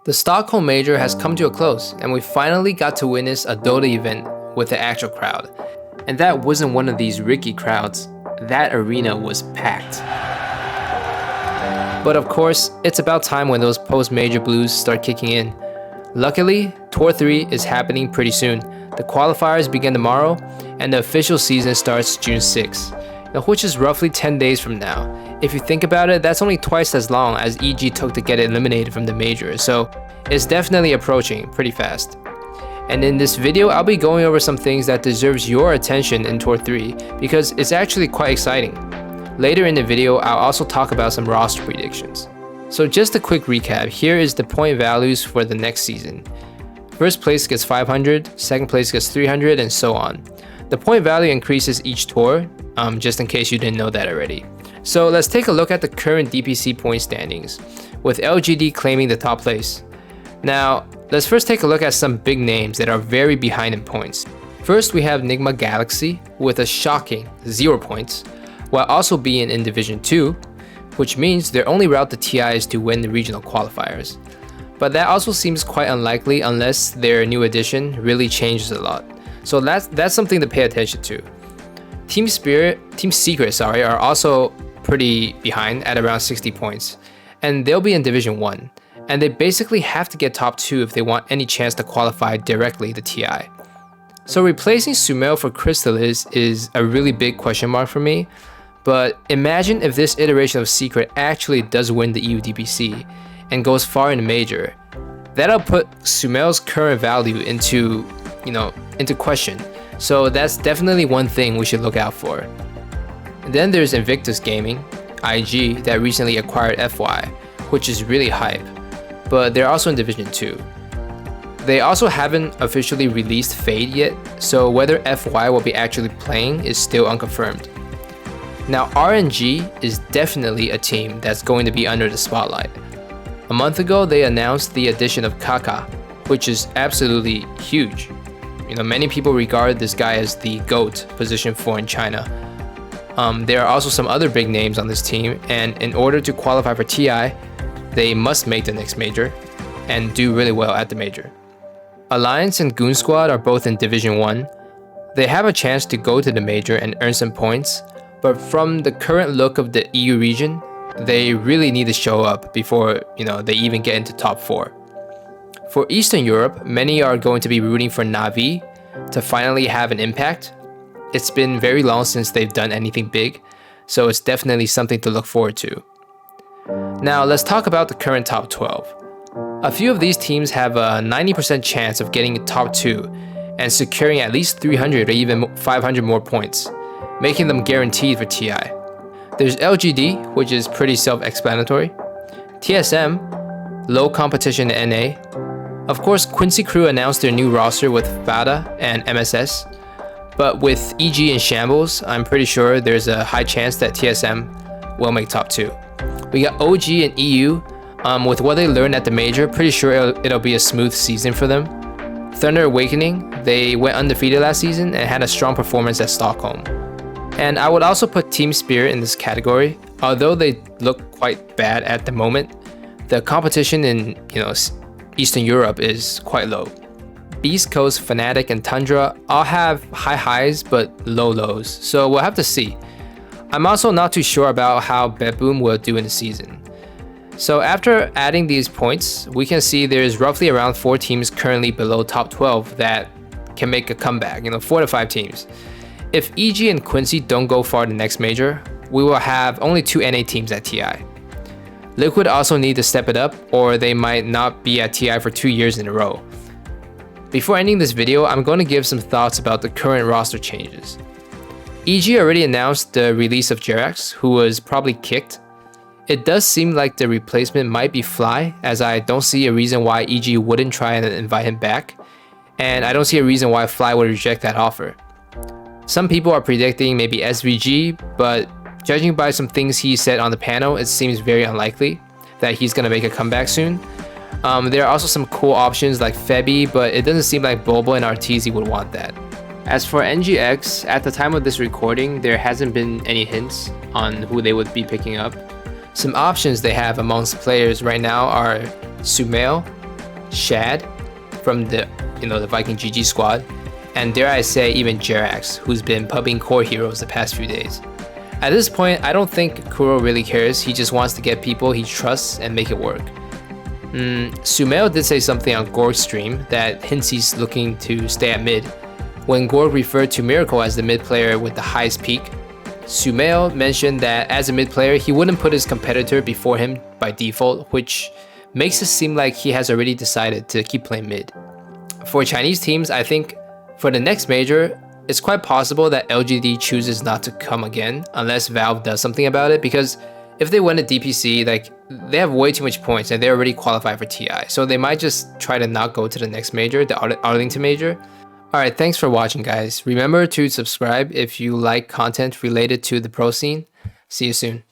The Stockholm Major has come to a close, and we finally got to witness a Dota event with an actual crowd. And that wasn't one of these Ricky crowds. That arena was packed. But of course, it's about time when those post-major blues start kicking in. Luckily, Tour 3 is happening pretty soon. The qualifiers begin tomorrow, and the official season starts June 6, which is roughly 10 days from now. If you think about it, that's only twice as long as EG took to get eliminated from the major, so it's definitely approaching pretty fast. And in this video, I'll be going over some things that deserves your attention in Tour 3, because it's actually quite exciting. Later in the video, I'll also talk about some roster predictions. So just a quick recap, here is the point values for the next season. First place gets 500, second place gets 300, and so on. The point value increases each tour, just in case you didn't know that already. So let's take a look at the current DPC point standings, with LGD claiming the top place. Now, let's first take a look at some big names that are very behind in points. First, we have Enigma Galaxy with a shocking 0 points, while also being in Division 2, which means their only route to TI is to win the regional qualifiers. But that also seems quite unlikely unless their new addition really changes a lot. So that's something to pay attention to. Team Secret are also pretty behind at around 60 points, and they'll be in Division 1, and they basically have to get top 2 if they want any chance to qualify directly to TI. So replacing Sumail for Crystallis is a really big question mark for me, but imagine if this iteration of Secret actually does win the EU DPC and goes far in the major. That'll put Sumail's current value into question. So that's definitely one thing we should look out for. And then there's Invictus Gaming, IG, that recently acquired FY, which is really hype, but they're also in Division 2. They also haven't officially released Fade yet, so whether FY will be actually playing is still unconfirmed. Now RNG is definitely a team that's going to be under the spotlight. A month ago they announced the addition of Kaka, which is absolutely huge. Many people regard this guy as the GOAT position 4 in China. There are also some other big names on this team, and in order to qualify for TI, they must make the next major and do really well at the major. Alliance and Goon Squad are both in Division 1. They have a chance to go to the major and earn some points, but from the current look of the EU region, they really need to show up before they even get into top 4. For Eastern Europe, many are going to be rooting for Na'Vi to finally have an impact. It's been very long since they've done anything big, so it's definitely something to look forward to. Now let's talk about the current top 12. A few of these teams have a 90% chance of getting top 2 and securing at least 300 or even 500 more points, making them guaranteed for TI. There's LGD, which is pretty self-explanatory. TSM, low competition in NA. Of course, Quincy Crew announced their new roster with Fada and MSS, but with EG in shambles, I'm pretty sure there's a high chance that TSM will make top 2. We got OG and EU, with what they learned at the major, pretty sure it'll be a smooth season for them. Thunder Awakening, they went undefeated last season and had a strong performance at Stockholm. And I would also put Team Spirit in this category. Although they look quite bad at the moment, the competition in Eastern Europe is quite low. Beast Coast, Fnatic, and Tundra all have high highs but low lows, so we'll have to see. I'm also not too sure about how Bedboom will do in the season. So after adding these points, we can see there's roughly around 4 teams currently below top 12 that can make a comeback, 4 to 5 teams. If EG and Quincy don't go far the next major, we will have only 2 NA teams at TI. Liquid also need to step it up, or they might not be at TI for 2 years in a row. Before ending this video, I'm going to give some thoughts about the current roster changes. EG already announced the release of Jerax, who was probably kicked. It does seem like the replacement might be Fly, as I don't see a reason why EG wouldn't try and invite him back, and I don't see a reason why Fly would reject that offer. Some people are predicting maybe SVG, but judging by some things he said on the panel, it seems very unlikely that he's going to make a comeback soon. There are also some cool options like Febby, but it doesn't seem like Bobo and Arteezy would want that. As for NGX, at the time of this recording, there hasn't been any hints on who they would be picking up. Some options they have amongst players right now are Sumail, Shad from the the Viking GG squad, and dare I say even Jerax, who's been pubbing core heroes the past few days. At this point, I don't think Kuro really cares, he just wants to get people he trusts and make it work. Sumail did say something on Gorg's stream that hints he's looking to stay at mid. When Gorg referred to Miracle as the mid player with the highest peak, Sumail mentioned that as a mid player, he wouldn't put his competitor before him by default, which makes it seem like he has already decided to keep playing mid. For Chinese teams, I think for the next major, it's quite possible that LGD chooses not to come again unless Valve does something about it, because if they win a DPC, like, they have way too much points and they're already qualified for TI, so they might just try to not go to the next major, the Arlington major. Alright, thanks for watching, guys. Remember to subscribe if you like content related to the pro scene. See you soon.